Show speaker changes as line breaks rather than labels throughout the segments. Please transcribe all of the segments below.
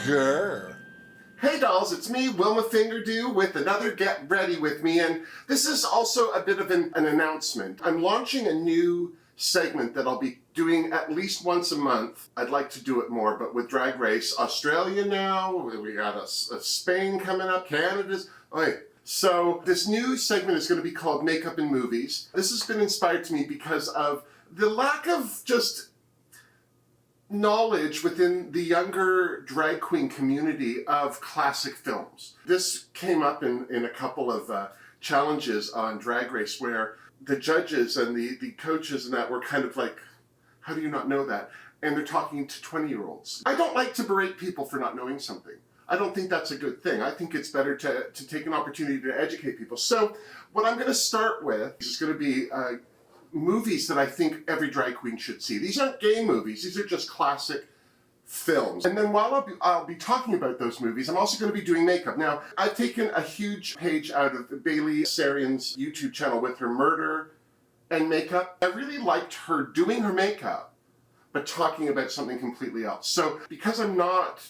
Grr. Hey dolls, it's me, Wilma Fingerdoo, with another Get Ready With Me, and this is also a bit of an announcement. I'm launching a new segment that I'll be doing at least once a month. I'd like to do it more, but with Drag Race Australia now, we got a Spain coming up, Canada's. So this new segment is going to be called Makeup in Movies. This has been inspired to me because of the lack of just knowledge within the younger drag queen community of classic films. This came up in a couple of challenges on Drag Race where the judges and the coaches and that were kind of like, how do you not know that? And they're talking to 20-year-olds. I don't like to berate people for not knowing something. I don't think that's a good thing. I think it's better to take an opportunity to educate people. So what I'm going to start with is going to be movies that I think every drag queen should see. These aren't gay movies, these are just classic films. And then while I'll be talking about those movies, I'm also going to be doing makeup. Now, I've taken a huge page out of Bailey Sarian's YouTube channel with her murder and makeup. I really liked her doing her makeup, but talking about something completely else. So because I'm not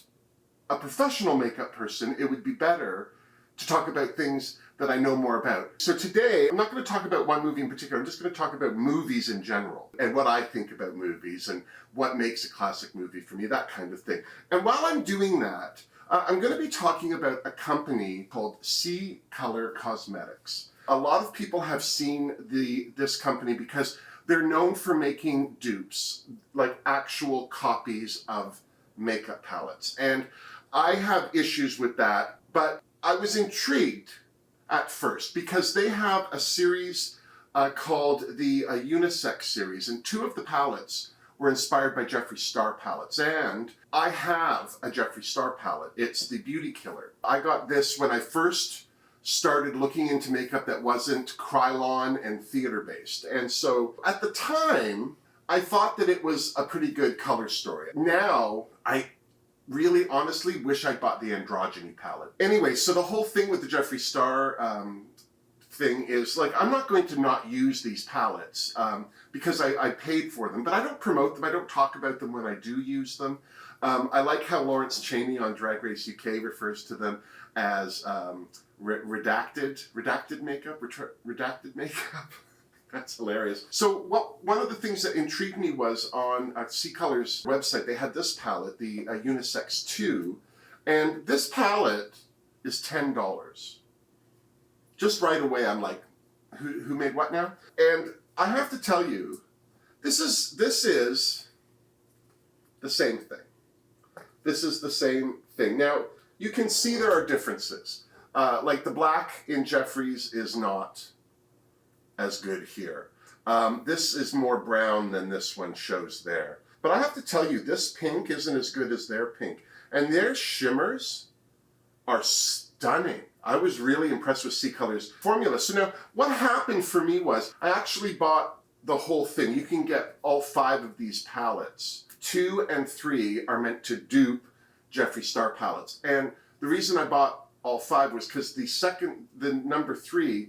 a professional makeup person, it would be better to talk about things that I know more about. So today, I'm not going to talk about one movie in particular, I'm just going to talk about movies in general, and what I think about movies, and what makes a classic movie for me, that kind of thing. And while I'm doing that, I'm going to be talking about a company called CColor Cosmetics. A lot of people have seen this company because they're known for making dupes, like actual copies of makeup palettes. And I have issues with that, but I was intrigued at first because they have a series called the Unisex series, and two of the palettes were inspired by Jeffree Star palettes, and I have a Jeffree Star palette. It's the Beauty Killer. I got this when I first started looking into makeup that wasn't Krylon and theater based, and so at the time I thought that it was a pretty good color story. Now I really honestly wish I bought the Androgyny palette. Anyway, so the whole thing with the Jeffree Star thing is, like, I'm not going to not use these palettes because I paid for them, but I don't promote them, I don't talk about them when I do use them. I like how Lawrence Chaney on Drag Race UK refers to them as redacted makeup. That's hilarious. So one of the things that intrigued me was on CColor's website, they had this palette, the Unisex 2, and this palette is $10. Just right away I'm like, who made what now? And I have to tell you, this is the same thing. This is the same thing. Now, you can see there are differences. Like the black in Jeffree's is not as good here. This is more brown than this one shows there. But I have to tell you, this pink isn't as good as their pink. And their shimmers are stunning. I was really impressed with CColor's formula. So now, what happened for me was, I actually bought the whole thing. You can get all 5 of these palettes. 2 and 3 are meant to dupe Jeffree Star palettes. And the reason I bought all 5 was because the number 3,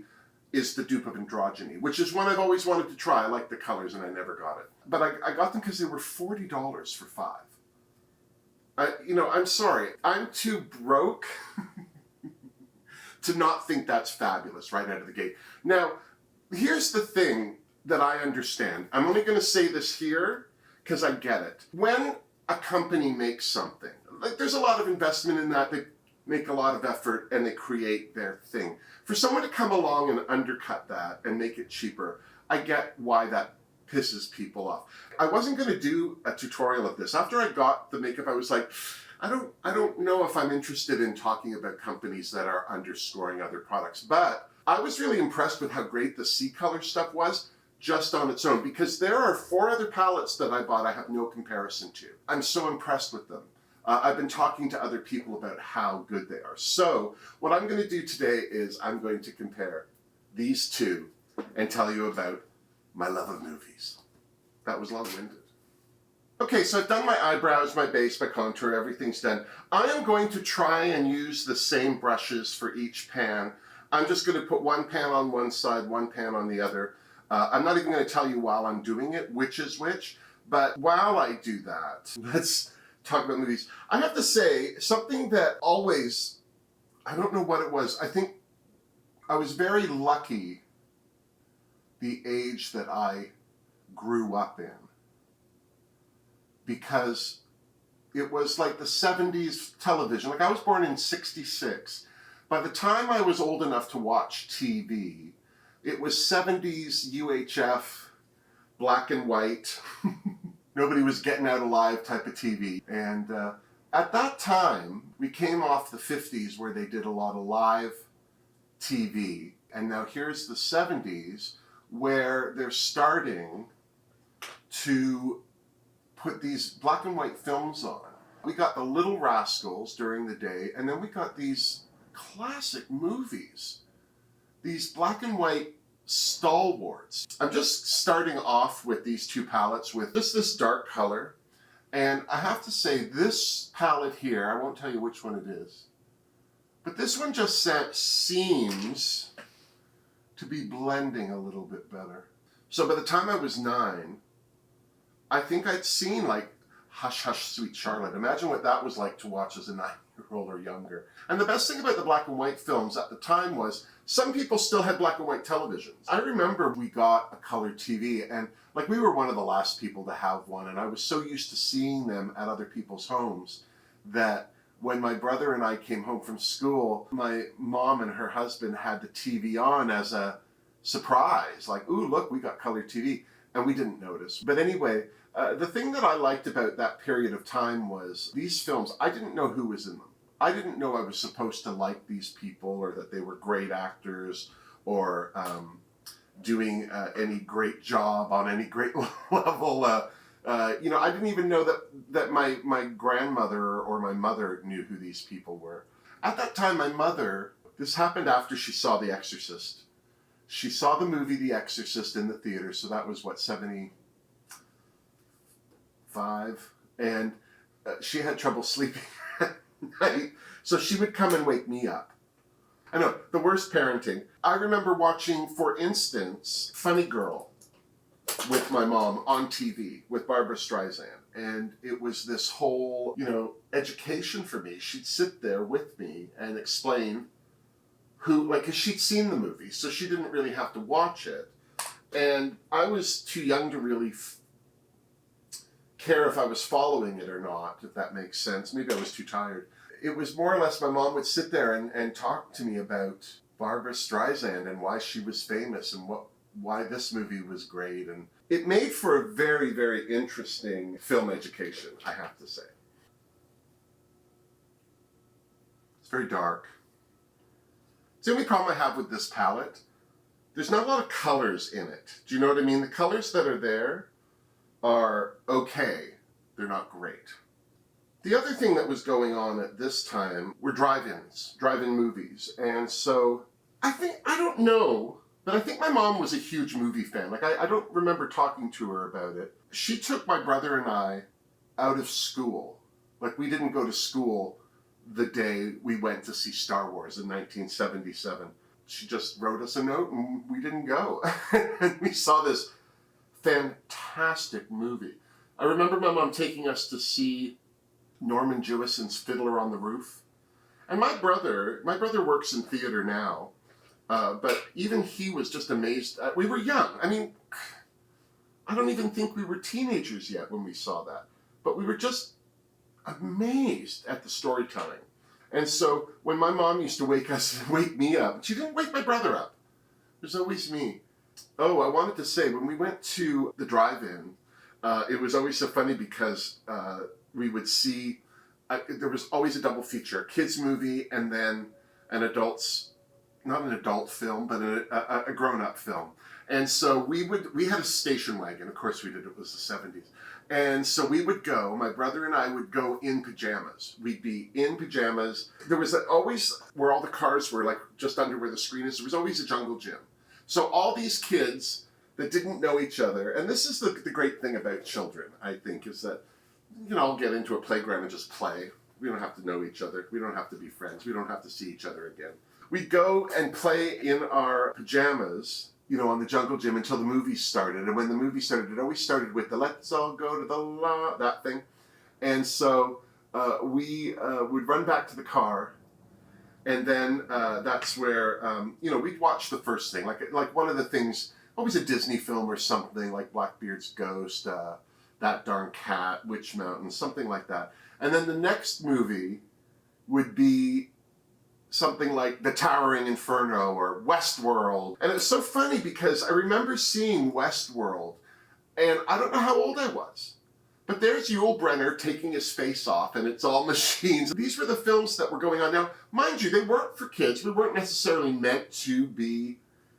is the dupe of Androgyny, which is one I've always wanted to try. I like the colors and I never got it. But I got them because they were $40 for 5. I'm sorry, I'm too broke to not think that's fabulous right out of the gate. Now, here's the thing that I understand. I'm only going to say this here because I get it. When a company makes something, like, there's a lot of investment in that, they make a lot of effort and they create their thing. For someone to come along and undercut that and make it cheaper, I get why that pisses people off. I wasn't going to do a tutorial of this. After I got the makeup, I was like, I don't know if I'm interested in talking about companies that are underscoring other products. But I was really impressed with how great the CColor stuff was just on its own, because there are 4 other palettes that I bought I have no comparison to. I'm so impressed with them. I've been talking to other people about how good they are. So what I'm going to do today is I'm going to compare these two and tell you about my love of movies. That was long-winded. Okay, so I've done my eyebrows, my base, my contour, everything's done. I am going to try and use the same brushes for each pan. I'm just going to put one pan on one side, one pan on the other. I'm not even going to tell you while I'm doing it which is which, but while I do that, let's talk about movies. I have to say, something that always, I don't know what it was, I think I was very lucky the age that I grew up in, because it was like the 70s television. Like, I was born in 66. By the time I was old enough to watch TV, it was 70s UHF, black and white. Nobody was getting out alive type of TV. And at that time, we came off the 50s where they did a lot of live TV. And now here's the 70s where they're starting to put these black and white films on. We got The Little Rascals during the day, and then we got these classic movies, these black and white stalwarts. I'm just starting off with these two palettes with just this dark color, and I have to say this palette here, I won't tell you which one it is, but this one just seems to be blending a little bit better. So by the time I was 9, I think I'd seen like Hush Hush Sweet Charlotte. Imagine what that was like to watch as a 9-year-old or younger. And the best thing about the black and white films at the time was some people still had black and white televisions. I remember we got a color TV, and like we were one of the last people to have one, and I was so used to seeing them at other people's homes that when my brother and I came home from school, my mom and her husband had the TV on as a surprise. Like, ooh, look, we got color TV. And we didn't notice. But anyway, the thing that I liked about that period of time was these films, I didn't know who was in them. I didn't know I was supposed to like these people, or that they were great actors, or doing any great job on any great level. I didn't even know that my grandmother or my mother knew who these people were. At that time, my mother, this happened after she saw The Exorcist. She saw the movie The Exorcist in the theater, so that was, 75? And she had trouble sleeping at night, so she would come and wake me up. I know, the worst parenting. I remember watching, for instance, Funny Girl with my mom on TV with Barbara Streisand. And it was this whole, education for me. She'd sit there with me and explain because she'd seen the movie, so she didn't really have to watch it. And I was too young to really care if I was following it or not, if that makes sense. Maybe I was too tired. It was more or less my mom would sit there and talk to me about Barbara Streisand and why she was famous and why this movie was great. And it made for a very, very interesting film education, I have to say. It's very dark. It's the only problem I have with this palette. There's not a lot of colors in it. Do you know what I mean? The colors that are there are okay. They're not great. The other thing that was going on at this time were drive-ins, drive-in movies. And so I don't know, but I think my mom was a huge movie fan. Like, I don't remember talking to her about it. She took my brother and I out of school. Like, we didn't go to school the day we went to see Star Wars in 1977. She just wrote us a note and we didn't go. And we saw this fantastic movie. I remember my mom taking us to see Norman Jewison's Fiddler on the Roof. And my brother works in theater now, but even he was just amazed. We were young. I mean, I don't even think we were teenagers yet when we saw that. But we were just amazed at the storytelling. And so when my mom used to wake me up, she didn't wake my brother up. It was always me. Oh, I wanted to say, when we went to the drive-in, it was always so funny because we would see, there was always a double feature, a kids movie and then not an adult film, but a grown-up film. And so we had a station wagon, of course we did, it was the 70s. And so we would go, my brother and I would go in pajamas. We'd be in pajamas. There was always, where all the cars were, like just under where the screen is, there was always a jungle gym. So all these kids that didn't know each other, and this is the great thing about children, I think, is that you can all get into a playground and just play. We don't have to know each other. We don't have to be friends. We don't have to see each other again. We'd go and play in our pajamas, on the jungle gym until the movie started. And when the movie started, it always started with the let's all go to the that thing. And so we would run back to the car, and then that's where we'd watch the first thing, like one of the things, always a Disney film or something, like Blackbeard's Ghost, That Darn Cat, Witch Mountain, something like that. And then the next movie would be something like The Towering Inferno or Westworld. And it was so funny because I remember seeing Westworld, and I don't know how old I was, but there's Yul Brynner taking his face off, and it's all machines. These were the films that were going on. Now, mind you, they weren't for kids. We weren't necessarily meant to be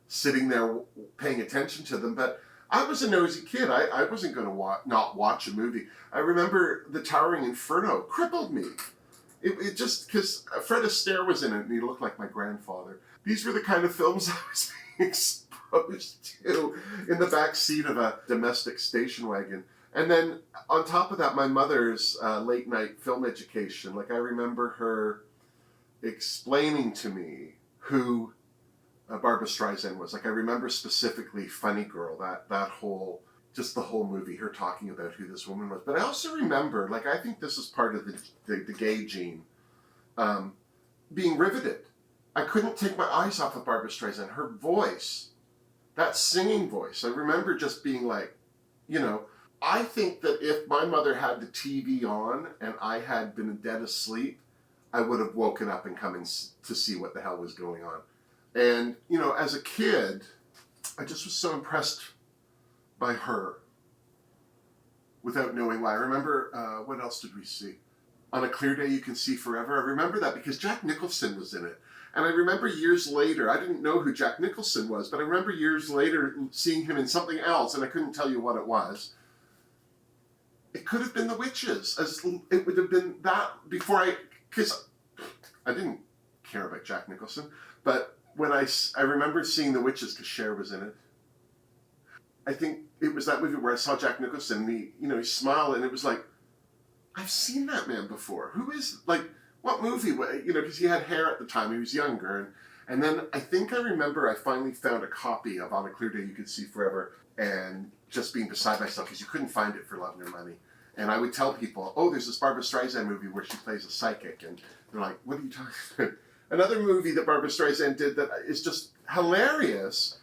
sitting there paying attention to them, but I was a nosy kid. I wasn't going to not watch a movie. I remember The Towering Inferno crippled me. It just, because Fred Astaire was in it, and he looked like my grandfather. These were the kind of films I was being exposed to in the back seat of a domestic station wagon. And then on top of that, my mother's late night film education. Like, I remember her explaining to me who Barbra Streisand was. Like, I remember specifically Funny Girl, that whole, just the whole movie, her talking about who this woman was. But I also remember, like, I think this is part of the gay gene, being riveted. I couldn't take my eyes off of Barbra Streisand. Her voice, that singing voice, I remember just being like, I think that if my mother had the TV on and I had been dead asleep, I would have woken up and come in to see what the hell was going on. And, as a kid, I just was so impressed by her without knowing why. I remember, what else did we see? On a Clear Day You Can See Forever. I remember that because Jack Nicholson was in it. And I remember years later, I didn't know who Jack Nicholson was, but I remember years later seeing him in something else, and I couldn't tell you what it was. It could have been The Witches. It would have been that before because I didn't care about Jack Nicholson, but when I remember seeing The Witches because Cher was in it. I think it was that movie where I saw Jack Nicholson, and he smiled, and it was like, I've seen that man before. Who is, like, what movie? Because he had hair at the time, he was younger, and then I think I remember I finally found a copy of On a Clear Day You Could See Forever, and just being beside myself because you couldn't find it for love nor money. And I would tell people, oh, there's this Barbra Streisand movie where she plays a psychic, and they're like, what are you talking about? Another movie that Barbra Streisand did that is just hilarious,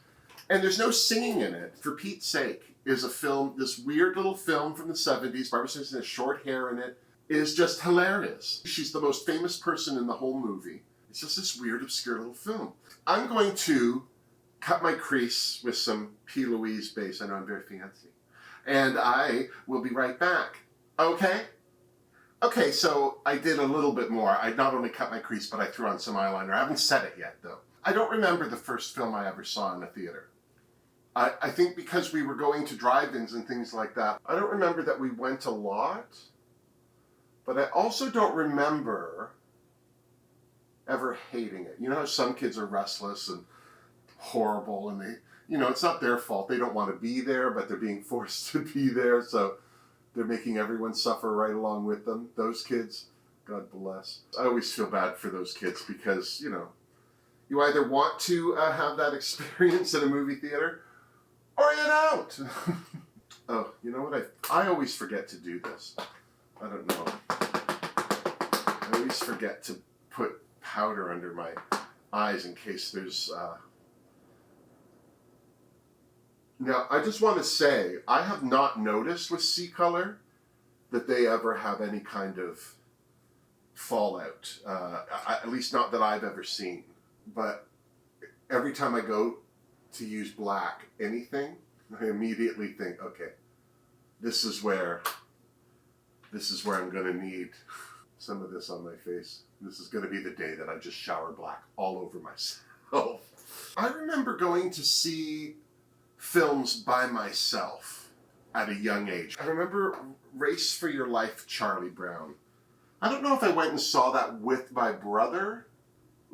and there's no singing in it, for Pete's sake, is a film, this weird little film from the 70s, Barbra Streisand has short hair in it, is just hilarious. She's the most famous person in the whole movie. It's just this weird, obscure little film. I'm going to cut my crease with some P. Louise base. I know I'm very fancy. And I will be right back. Okay? Okay, so I did a little bit more. I not only cut my crease, but I threw on some eyeliner. I haven't said it yet, though. I don't remember the first film I ever saw in a theater. I think because we were going to drive-ins and things like that. I don't remember that we went a lot, but I also don't remember ever hating it. You know how some kids are restless and horrible, and they, it's not their fault. They don't want to be there, but they're being forced to be there, so they're making everyone suffer right along with them. Those kids, God bless. I always feel bad for those kids because, you either want to have that experience in a movie theater, or you don't. Oh, you know what? I always forget to do this. I don't know. I always forget to put powder under my eyes in case there's... Now, I just want to say, I have not noticed with CColor that they ever have any kind of fallout. At least not that I've ever seen. But every time I go to use black anything, I immediately think, okay, this is where I'm going to need some of this on my face. This is going to be the day that I just shower black all over myself. I remember going to see films by myself at a young age. I remember Race for Your Life, Charlie Brown. I don't know if I went and saw that with my brother.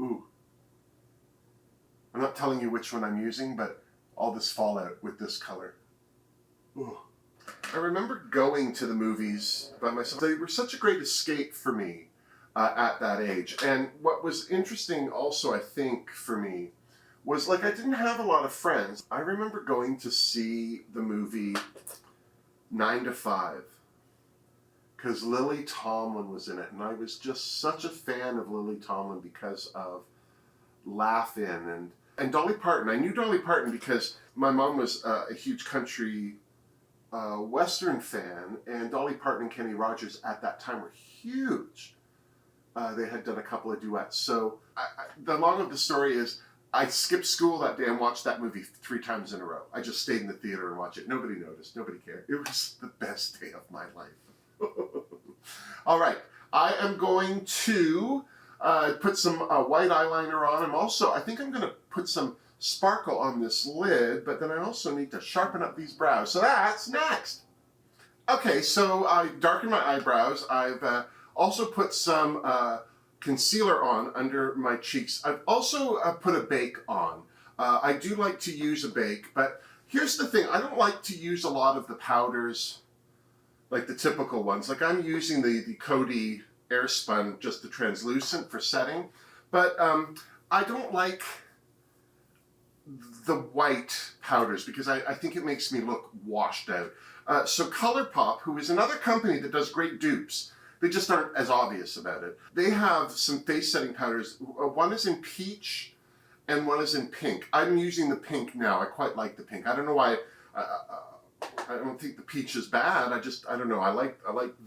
Ooh. I'm not telling you which one I'm using, but all this fallout with this color. Ooh. I remember going to the movies by myself. They were such a great escape for me at that age. And what was interesting also, I think, for me, was I didn't have a lot of friends. I remember going to see the movie 9 to 5. because Lily Tomlin was in it, and I was just such a fan of Lily Tomlin because of Laugh-In and Dolly Parton. I knew Dolly Parton because my mom was a huge country Western fan, and Dolly Parton and Kenny Rogers at that time were huge. They had done a couple of duets. So the long of the story is I skipped school that day and watched that movie 3 times in a row. I just stayed in the theater and watched it. Nobody noticed. Nobody cared. It was the best day of my life. All right. I am going to put some white eyeliner on. I think I'm going to put some sparkle on this lid, but then I also need to sharpen up these brows. So that's next. Okay, so I darkened my eyebrows. I've also put some concealer on under my cheeks. I've also put a bake on. I do like to use a bake, but here's the thing. I don't like to use a lot of the powders, like the typical ones. Like I'm using the Coty Airspun, just the translucent for setting, but I don't like the white powders because I think it makes me look washed out. So ColourPop, who is another company that does great dupes, they just aren't as obvious about it. They have some face setting powders. One is in peach and one is in pink. I'm using the pink now. I quite like the pink. I don't know why. I don't think the peach is bad. I don't know. I like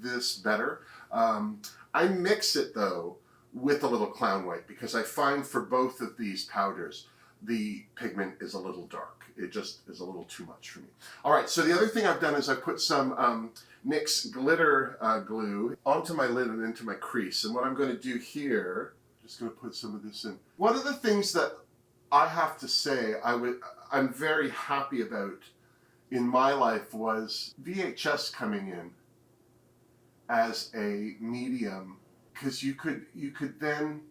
this better. I mix it though with a little clown white because I find for both of these powders the pigment is a little dark. It just is a little too much for me. All right, so the other thing I've done is I put some NYX glitter glue onto my lid and into my crease. And what I'm going to do here, just going to put some of this in. One of the things that I have to say I'm very happy about in my life was VHS coming in as a medium, because you could then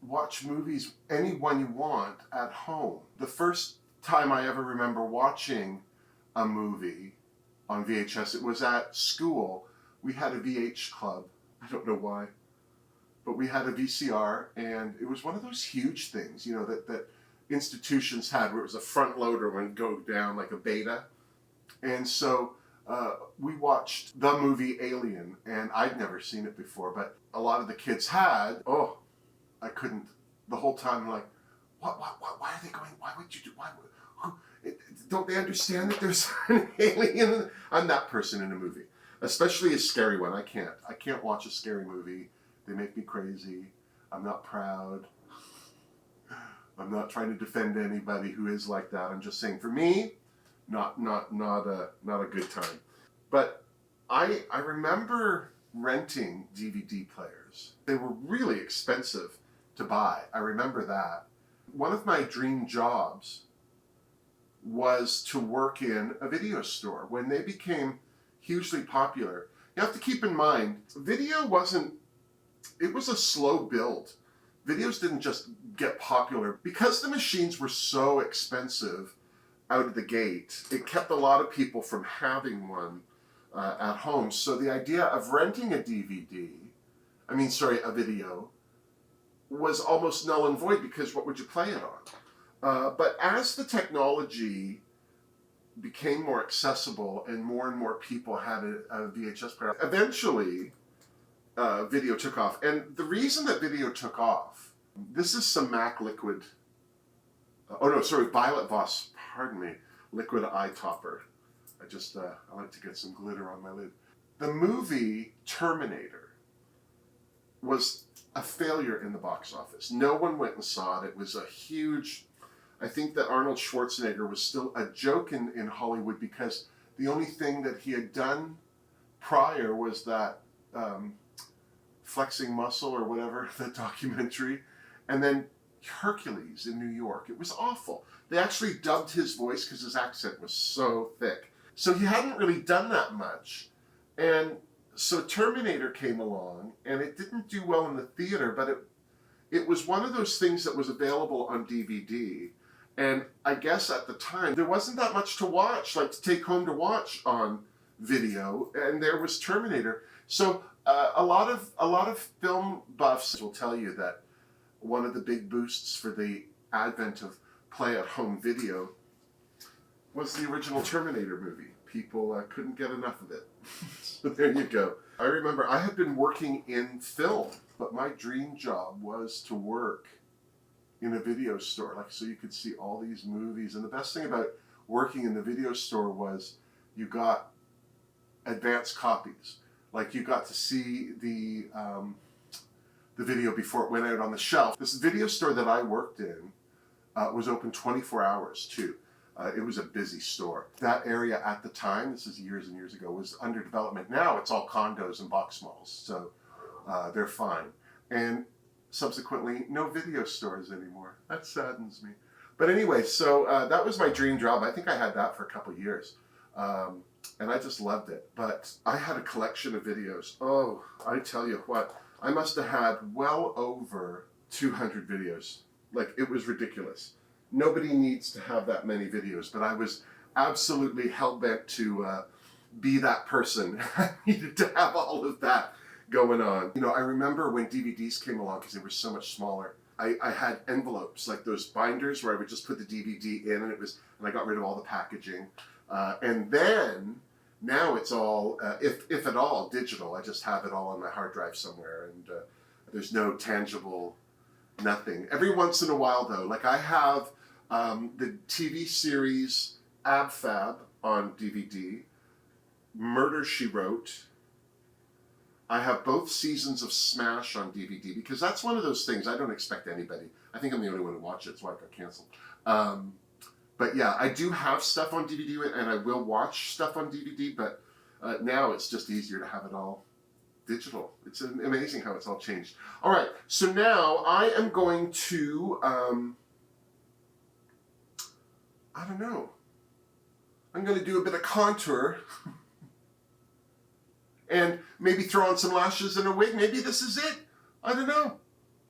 watch movies any one you want at home. The first time I ever remember watching a movie on VHS, it was at school. We had a VH club. I don't know why, but we had a VCR, and it was one of those huge things, you know, that institutions had, where it was a front loader when it go down like a Beta. And so we watched the movie Alien, and I'd never seen it before, but a lot of the kids had. Oh, I couldn't, the whole time, like, why are they going, why would you do, don't they understand that there's an alien? I'm that person in a movie, especially a scary one. I can't watch a scary movie. They make me crazy. I'm not proud. I'm not trying to defend anybody who is like that. I'm just saying, for me, not a good time. But I remember renting DVD players. They were really expensive to buy. I remember that. One of my dream jobs was to work in a video store. When they became hugely popular, you have to keep in mind, video wasn't, it was a slow build. Videos didn't just get popular. Because the machines were so expensive out of the gate, it kept a lot of people from having one at home. So the idea of renting a video, was almost null and void, because what would you play it on? But as the technology became more accessible and more people had a VHS player, eventually video took off. And the reason that video took off, this is some MAC liquid, Violet Voss, pardon me, liquid eye topper. I like to get some glitter on my lid. The movie Terminator was a failure in the box office. No one went and saw it. It was a huge, I think that Arnold Schwarzenegger was still a joke in Hollywood, because the only thing that he had done prior was that Flexing Muscle or whatever, the documentary, and then Hercules in New York. It was awful. They actually dubbed his voice because his accent was so thick. So he hadn't really done that much. And so Terminator came along, and it didn't do well in the theater, but it was one of those things that was available on DVD. And I guess at the time, there wasn't that much to watch, like to take home to watch on video, and there was Terminator. So a lot of film buffs will tell you that one of the big boosts for the advent of play-at-home video was the original Terminator movie. People couldn't get enough of it. So there you go. I remember I had been working in film, but my dream job was to work in a video store, like so you could see all these movies. And the best thing about working in the video store was you got advanced copies. Like you got to see the video before it went out on the shelf. This video store that I worked in was open 24 hours too. It was a busy store. That area at the time, this is years and years ago, was under development. Now it's all condos and box malls, so they're fine. And subsequently, no video stores anymore. That saddens me. But anyway, so that was my dream job. I think I had that for a couple years. And I just loved it. But I had a collection of videos. Oh, I tell you what, I must have had well over 200 videos. Like, it was ridiculous. Nobody needs to have that many videos, but I was absolutely hell-bent to be that person. I needed to have all of that going on. You know, I remember when DVDs came along, because they were so much smaller, I had envelopes, like those binders where I would just put the DVD in, and I got rid of all the packaging. And then, now it's all, if at all, digital. I just have it all on my hard drive somewhere, and there's no tangible nothing. Every once in a while, though, like I have the TV series Ab Fab on DVD, Murder, She Wrote. I have both seasons of Smash on DVD, because that's one of those things I don't expect anybody. I think I'm the only one who watched it, that's why it got canceled. But yeah, I do have stuff on DVD, and I will watch stuff on DVD, but now it's just easier to have it all digital. It's amazing how it's all changed. All right, so now I am going to, I don't know. I'm going to do a bit of contour and maybe throw on some lashes and a wig. Maybe this is it. I don't know.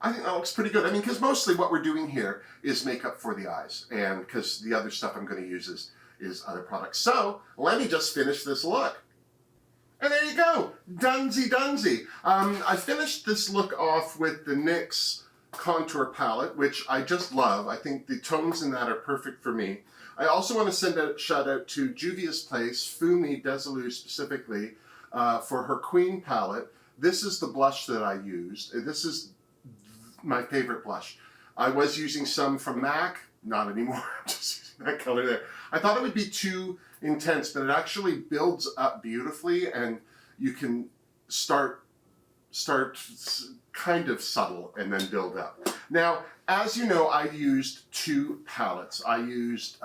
I think that looks pretty good. I mean, because mostly what we're doing here is makeup for the eyes, and because the other stuff I'm going to use is other products. So let me just finish this look. And there you go, Dunsy Dunsy. I finished this look off with the NYX contour palette, which I just love. I think the tones in that are perfect for me. I also want to send a shout out to Juvia's Place, Fumi Desilu specifically, for her Queen palette. This is the blush that I used. This is my favorite blush. I was using some from MAC, not anymore. I'm just using that color there. I thought it would be too intense, but it actually builds up beautifully, and you can start kind of subtle and then build up. Now, as you know, I used two palettes. I used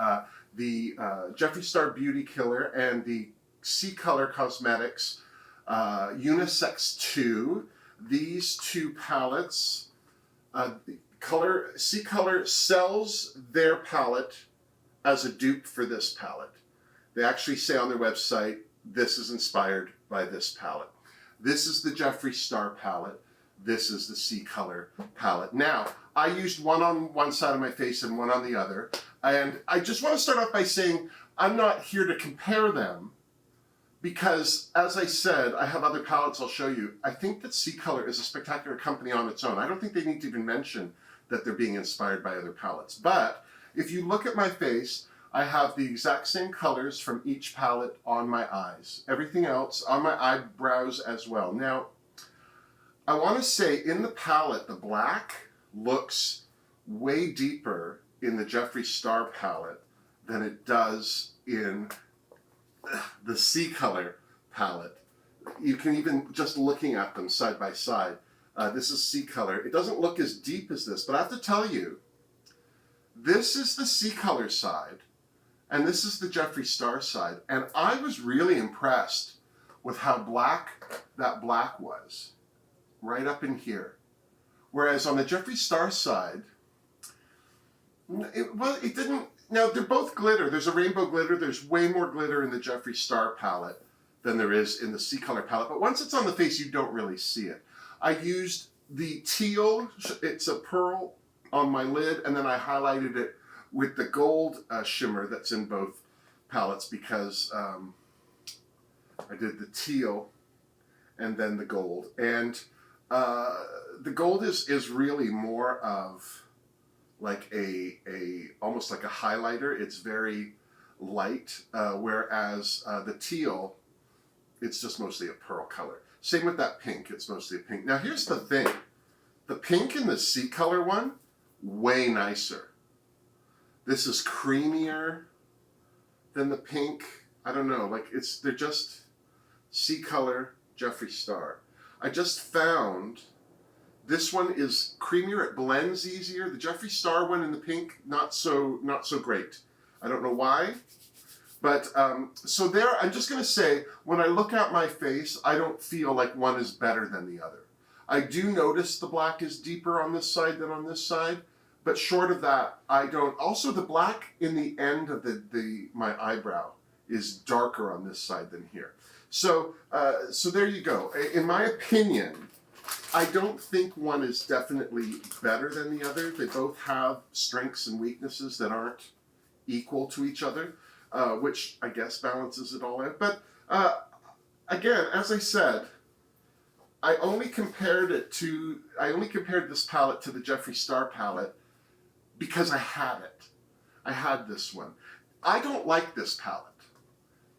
the Jeffree Star Beauty Killer and the CColor Cosmetics Unisex 2. These two palettes, CColor sells their palette as a dupe for this palette. They actually say on their website, this is inspired by this palette. This is the Jeffree Star palette. This is the CColor palette. Now, I used one on one side of my face and one on the other. And I just want to start off by saying, I'm not here to compare them, because, as I said, I have other palettes I'll show you. I think that CColor is a spectacular company on its own. I don't think they need to even mention that they're being inspired by other palettes. But if you look at my face, I have the exact same colors from each palette on my eyes. Everything else on my eyebrows as well. Now, I want to say in the palette, the black looks way deeper in the Jeffree Star palette than it does in the CColor palette. You can even, just looking at them side by side, this is CColor. It doesn't look as deep as this, but I have to tell you, this is the CColor side, and this is the Jeffree Star side. And I was really impressed with how black that black was, right up in here. Whereas on the Jeffree Star side, it didn't. Now, they're both glitter. There's a rainbow glitter. There's way more glitter in the Jeffree Star palette than there is in the CColor palette. But once it's on the face, you don't really see it. I used the teal. It's a pearl on my lid, and then I highlighted it with the gold shimmer that's in both palettes, because I did the teal and then the gold. And the gold is really more of like almost like a highlighter. It's very light, whereas the teal it's just mostly a pearl color. Same with that pink, it's mostly a pink. Now here's the thing, the pink in the CColor one, way nicer. This is creamier than the pink. I don't know, like they're just CColor Jeffree Star. I just found this one is creamier, it blends easier. The Jeffree Star one in the pink, not so great. I don't know why. But so there, I'm just gonna say, when I look at my face, I don't feel like one is better than the other. I do notice the black is deeper on this side than on this side, but short of that, I don't. Also, the black in the end of my eyebrow is darker on this side than here. So, so there you go. In my opinion, I don't think one is definitely better than the other. They both have strengths and weaknesses that aren't equal to each other. Which I guess balances it all out. But again, as I said, I only compared this palette to the Jeffree Star palette because I had it. I had this one. I don't like this palette.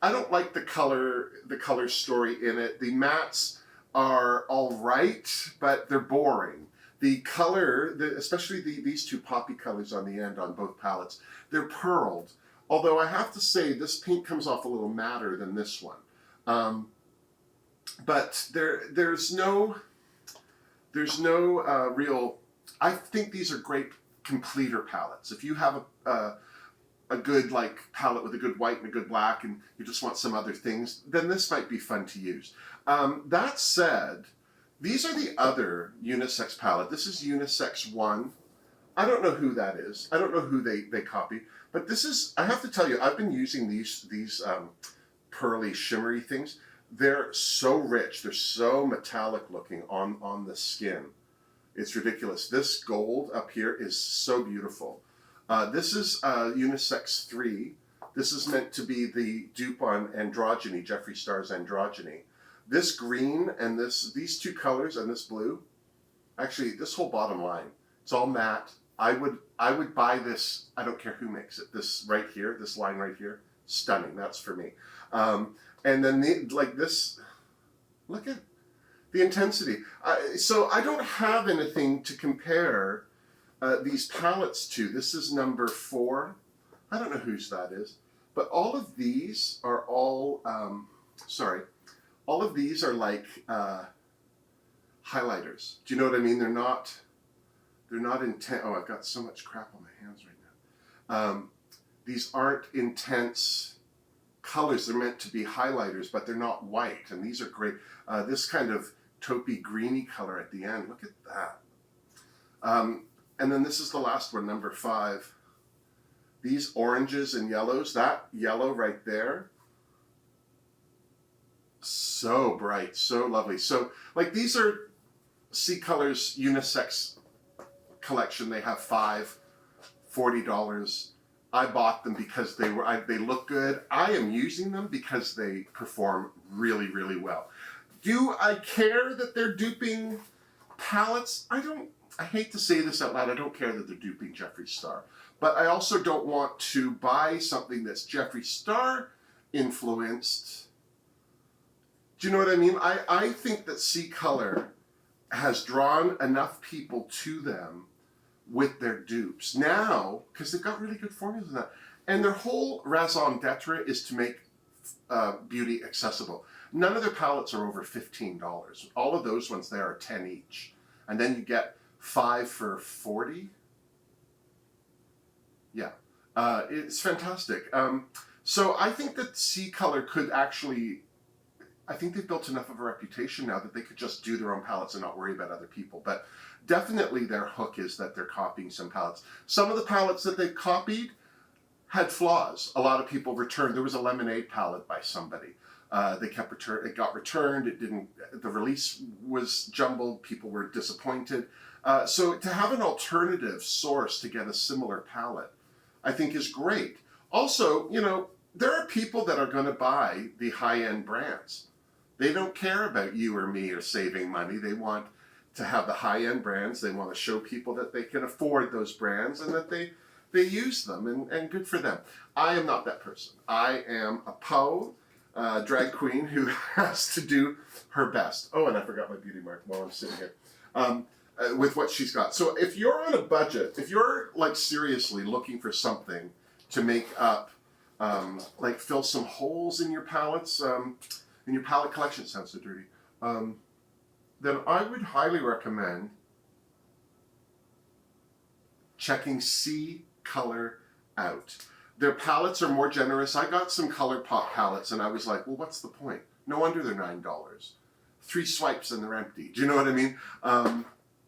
I don't like the color story in it. The mattes are all right, but they're boring. The color, especially these two poppy colors on the end on both palettes, they're pearled. Although I have to say, this pink comes off a little matter than this one. But there's no real, I think these are great completer palettes. If you have a good palette with a good white and a good black and you just want some other things, then this might be fun to use. That said, these are the other unisex palette. This is Unisex 1. I don't know who that is. I don't know who they copied. But this is, I have to tell you, I've been using these pearly, shimmery things. They're so rich. They're so metallic looking on the skin. It's ridiculous. This gold up here is so beautiful. This is Unisex 3. This is meant to be the dupe on Androgyny, Jeffree Star's Androgyny. This green and these two colors and this blue, actually this whole bottom line, it's all matte. I would buy this, I don't care who makes it. This right here, this line right here, stunning, that's for me. And then this, look at the intensity. So I don't have anything to compare these palettes to. This is number 4. I don't know whose that is. But all of these are all of these are like highlighters. Do you know what I mean? They're not intense. Oh, I've got so much crap on my hands right now. These aren't intense colors. They're meant to be highlighters, but they're not white. And these are great. This kind of taupey greeny color at the end. Look at that. And then this is the last one, number 5. These oranges and yellows, that yellow right there, so bright, so lovely. So, like, these are CColor's unisex collection. They have 5, $40. I bought them because they look good. I am using them because they perform really, really well. Do I care that they're duping palettes? I hate to say this out loud, I don't care that they're duping Jeffree Star. But I also don't want to buy something that's Jeffree Star influenced. Do you know what I mean? I think that CColor has drawn enough people to them with their dupes. Now, because they've got really good formulas in that. And their whole raison d'etre is to make beauty accessible. None of their palettes are over $15. All of those ones there are 10 each. And then you get 5 for 40. Yeah, it's fantastic. So I think that CColor could actually, I think they've built enough of a reputation now that they could just do their own palettes and not worry about other people. But definitely their hook is that they're copying some palettes. Some of the palettes that they copied had flaws. A lot of people returned. There was a lemonade palette by somebody. They kept it got returned. It didn't. The release was jumbled. People were disappointed. So to have an alternative source to get a similar palette, I think is great. Also, you know, there are people that are going to buy the high-end brands. They don't care about you or me or saving money. They want to have the high-end brands. They want to show people that they can afford those brands and that they use them, and good for them. I am not that person. I am a Poe. drag queen who has to do her best. Oh, and I forgot my beauty mark while I'm sitting here. With what she's got. So if you're on a budget, if you're like seriously looking for something to make up, like fill some holes in your palettes, in your palette collection, sounds so dirty, then I would highly recommend checking CColor out. Their palettes are more generous. I got some ColourPop palettes and I was like, well, what's the point? No wonder they're $9. 3 swipes and they're empty. Do you know what I mean?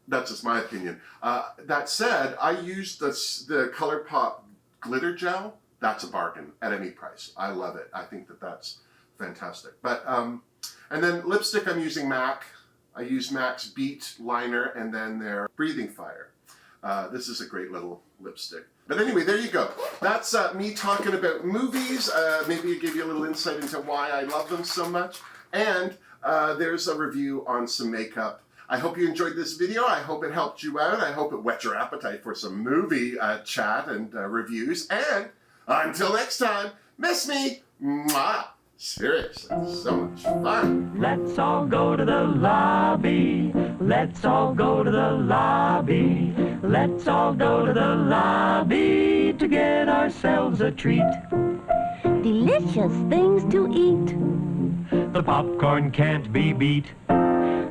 That's just my opinion. That said, I used the ColourPop glitter gel. That's a bargain at any price. I love it. I think that that's fantastic. But and then lipstick, I'm using MAC. I use MAC's Beat liner and then their Breathing Fire. This is a great little lipstick. But anyway, there you go. That's me talking about movies. Maybe it gave you a little insight into why I love them so much. And there's a review on some makeup. I hope you enjoyed this video. I hope it helped you out. I hope it whet your appetite for some movie chat and reviews. And until next time, miss me. Mwah. Seriously, so much fun.
Let's all go to the lobby. Let's all go to the lobby. Let's all go to the lobby to get ourselves a treat.
Delicious things to eat.
The popcorn can't be beat.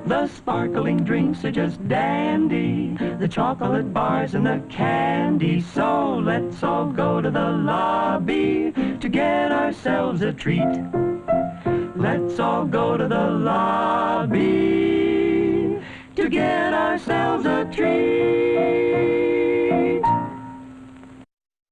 The sparkling drinks are just dandy. The chocolate bars and the candy. So let's all go to the lobby to get ourselves a treat. Let's all go to the lobby to get ourselves a treat.